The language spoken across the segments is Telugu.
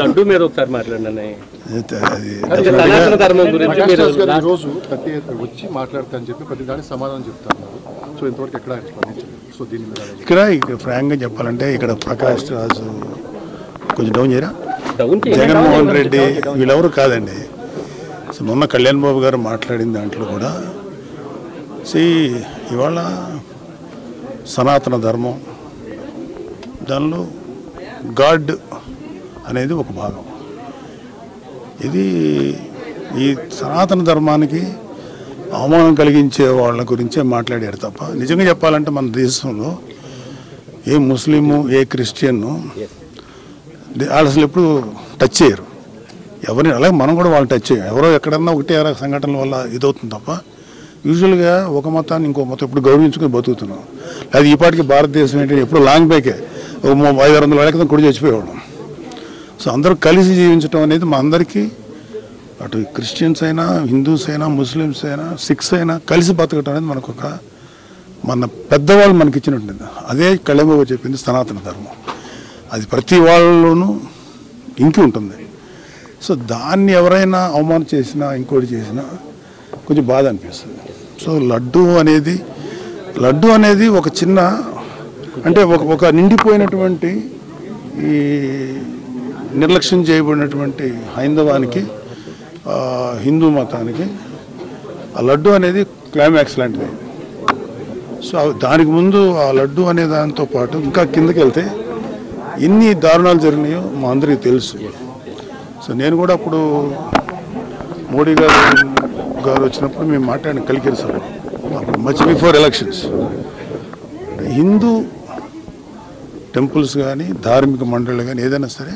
లడ్డు మీద ఒకసారి మాట్లాడండి. రోజు ప్రతి వచ్చి మాట్లాడతా అని చెప్పి ప్రతి దానికి సమాధానం చెప్తారు. సో ఇంతవరకు ఎక్కడ సో దీని మీద ఇక్కడ ఫ్రాంక్గా చెప్పాలంటే ఇక్కడ ప్రకాష్ రాజు కొంచెం డౌన్ చేయరా, జగన్మోహన్ రెడ్డి వీళ్ళెవరు కాదండి. సో మొన్న కళ్యాణ్ బాబు గారు మాట్లాడిన దాంట్లో కూడా ఇవాళ సనాతన ధర్మం దానిలో గాడ్ అనేది ఒక భాగం. ఇది ఈ సనాతన ధర్మానికి అవమానం కలిగించే వాళ్ళ గురించే మాట్లాడారు తప్ప నిజంగా చెప్పాలంటే మన దేశంలో ఏ ముస్లిము ఏ క్రిస్టియన్ను వాళ్ళు అసలు ఎప్పుడు టచ్ చేయరు ఎవరిని. అలాగే మనం కూడా వాళ్ళు టచ్ చేయం. ఎవరో ఎక్కడన్నా ఒకటే సంఘటనల వల్ల ఇదవుతుంది తప్ప యూజువల్గా ఒక మతాన్ని ఇంకో మతం ఎప్పుడు గౌరవించుకొని బతుకుతున్నాం. అది ఈ పాటికి భారతదేశం ఏంటంటే ఎప్పుడు లాంగ్ బ్యాకే 500-600 ఏళ్ళ క్రితం కొడి చచ్చిపోయేవాళ్ళం. సో అందరూ కలిసి జీవించడం అనేది మా అందరికీ, అటు క్రిస్టియన్స్ అయినా హిందూస్ అయినా ముస్లిమ్స్ అయినా సిఖ్స్ అయినా కలిసి బతకడం అనేది మనకు మన పెద్దవాళ్ళు మనకి ఇచ్చినట్టుంది. అదే కళ్యాణ్ బాబు చెప్పింది సనాతన ధర్మం. అది ప్రతి వాళ్ళలోనూ ఇంకి ఉంటుంది. సో దాన్ని ఎవరైనా అవమానం చేసినా ఇంకోటి చేసినా కొంచెం బాధ అనిపిస్తుంది. సో లడ్డు అనేది ఒక చిన్న అంటే ఒక నిండిపోయినటువంటి ఈ నిర్లక్ష్యం చేయబడినటువంటి హైందవానికి హిందూ మతానికి ఆ లడ్డు అనేది క్లైమాక్స్ లాంటిది. సో దానికి ముందు ఆ లడ్డు అనే దాంతో పాటు ఇంకా కిందకి వెళ్తే ఎన్ని దారుణాలు జరిగినాయో మా అందరికీ తెలుసు. సో నేను కూడా అప్పుడు మోడీ గారు వచ్చినప్పుడు మేము మాట్లాడిన కలికిరి సభ అప్పుడు much before elections Hindu temples కానీ ధార్మిక మండళ్ళు కానీ ఏదైనా సరే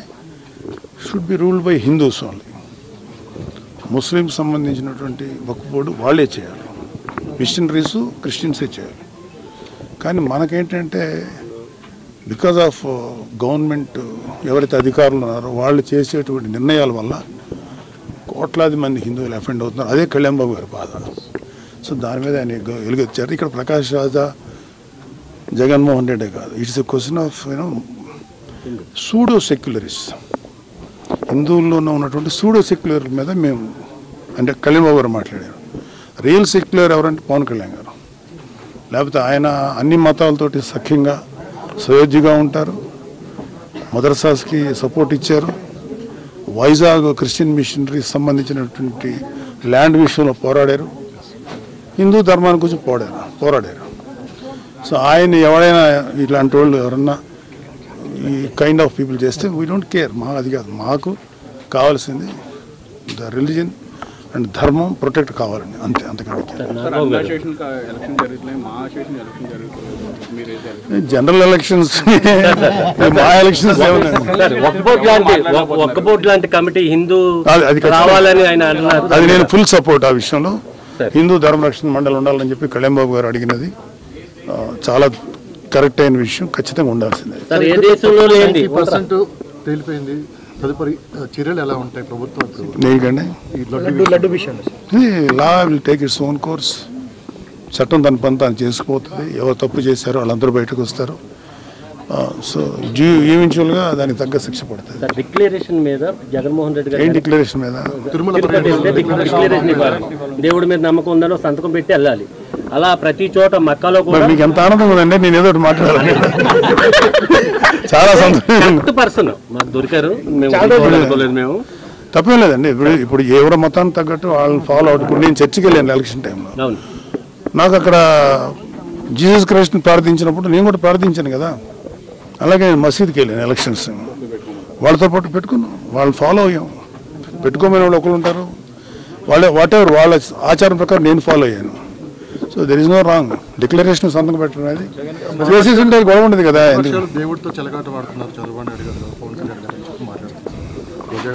should be ruled by Hindus only. ముస్లింకి సంబంధించినటువంటి వక్ఫ్ బోర్డు వాళ్ళే చేయాలి, మిషనరీస్ క్రిస్టియన్సే చేయాలి. కానీ మనకేంటంటే బికాజ్ ఆఫ్ గవర్నమెంట్ ఎవరైతే అధికారులు ఉన్నారో వాళ్ళు చేసేటువంటి నిర్ణయాల వల్ల కోట్లాది మంది హిందువులు అఫెండ్ అవుతున్నారు. అదే కళ్యాణ్ బాబు గారి బాధ. సో దాని మీద ఆయన వెలుగొచ్చారు. ఇక్కడ ప్రకాష్ రాజా జగన్మోహన్ రెడ్డి కాదు, it's a question of pseudo secularist. హిందువుల్లోనే ఉన్నటువంటి సూడో సెక్యులర్ మీద మేము అంటే కళ్యాణ్ బాబు గారు మాట్లాడారు. రియల్ సెక్యులర్ ఎవరంటే పవన్ కళ్యాణ్ గారు. లేకపోతే ఆయన అన్ని మతాలతోటి సఖ్యంగా సయోధ్యగా ఉంటారు. మదర్సాస్కి సపోర్ట్ ఇచ్చారు. వైజాగ్ క్రిస్టియన్ మిషనరీకి సంబంధించినటువంటి ల్యాండ్ విషయంలో పోరాడారు. హిందూ ధర్మాన్ని గురించి పోరాడారు. సో ఆయన ఎవరైనా ఇట్లాంటి వాళ్ళు ఎవరన్నా ఈ కైండ్ ఆఫ్ పీపుల్ చేస్తే వీ డోంట్ కేర్. అది కాదు, మాకు కావాల్సింది ద రిలీజన్ అండ్ ధర్మం ప్రొటెక్ట్ కావాలండి, అంతే. అంతకంటే జనరల్ ఎలక్షన్స్ మా ఎలక్షన్స్ అది నేను ఫుల్ సపోర్ట్ ఆ విషయంలో. హిందూ ధర్మ రక్షణ మండలి ఉండాలని చెప్పి కళ్యాణ్ బాబు గారు అడిగినది చాలా కరెక్ట్ అయిన విషయం, ఖచ్చితంగా ఉండాల్సిందే. తేలిపోయింది. తదుపరి చర్యలు ఎలా ఉంటాయి ప్రభుత్వం? Law will take its own course. చట్టం తన పని తాను చేసుకుపోతుంది. ఎవరు తప్పు చేశారో వాళ్ళందరూ బయటకు వస్తారు. సో ఈవెన్చువల్గా దానికి తగ్గ శిక్ష పడుతుంది. డిక్లరేషన్ మీద జగన్మోహన్ రెడ్డి గారు ఏం డిక్లరేషన్ మీద? దేవుడి మీద నమ్మకం ఉందని సంతకం పెట్టి వెళ్ళాలి. అలా ప్రతి చోట మక్కాలో కూడా మీకు ఎంత ఆనందం ఉందండి. నేను ఏదో ఒకటి మాట్లాడాలి. చాలా పర్సన్ మాకు దొరికారు, మేము తప్పేం లేదండి. ఇప్పుడు ఎవరి మతానికి తగ్గట్టు వాళ్ళని ఫాలో అవుట్. ఇప్పుడు నేను చర్చికి వెళ్ళాను ఎలక్షన్ టైంలో. నాకు అక్కడ జీసస్ క్రైస్ట్ని ప్రార్థించినప్పుడు నేను కూడా ప్రార్థించాను కదా. అలాగే నేను మసీద్కి వెళ్ళాను ఎలక్షన్స్. వాళ్ళతో పాటు పెట్టుకున్నాం, వాళ్ళు ఫాలో అయ్యాం. పెట్టుకోమని వాళ్ళు ఒకరు ఉంటారు, వాట్ ఎవర్ వాళ్ళ ఆచారం ప్రకారం నేను ఫాలో అయ్యాను. So there is no wrong. Declaration సంతకం పెట్టడం అనేది చేసేసి ఉంటే గొడవ ఉండదు కదా. దేవుడితో చెలగాట వాడుతున్నారు చంద్రబాబు నాయుడు గారు, పవన్ కళ్యాణ్ గారు మాట్లాడుతున్నారు.